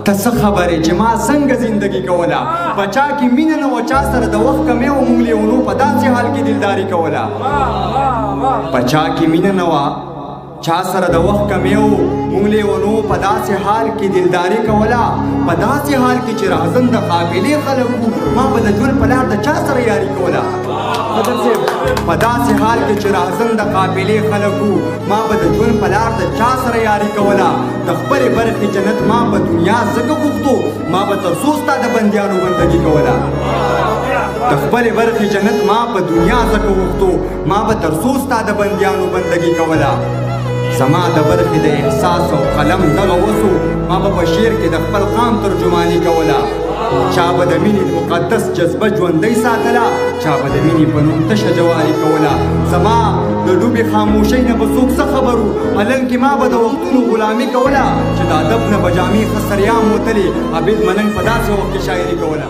ته څه خبرې چې ما څنګه زندگی کوله په چا کې مینه نه وه چا سره د وخت کمې وه موږ لیونو په داسې حال کې دلداري کوله په چا کې مینه نه وه چا سره د وخت کمې وه موږ لیونو په داسې حال کې دلداري کوله په داسې حال کې چې راځن د قابلې خلک وو ما به د ژوند په لار د چا سره یاري کوله په داسې حال کې چې راځن د قابلې خلک وو ما به د ژوند په لار د چا سره یاري کوله د خپلې برخې جنت ما په دنیا ځکه غوښتو ما به تر څو ستا د بندیانو بندګي کوله د خپلې برخې جنت ما په دنیا ځکه غوښتو ما به تر څو ستا د بندیانو بندګي کوله زما د برخې د احساس او قلم دغه وسو ما به په شعر کې د خپل قام ترجماني کوله چا به د مینې مقدس جذبه ژوندۍ ساتله چا به د مینې په نوم تشه جواري کوله زما د ډوبې خاموشۍ نه به څوک څه خبر وو هلن کې ما به د وختونو غلامي کوله چې د ادب نه به جامې ښه سریام وتلې عبید ملنګ په داسې وخت کې شاعري کوله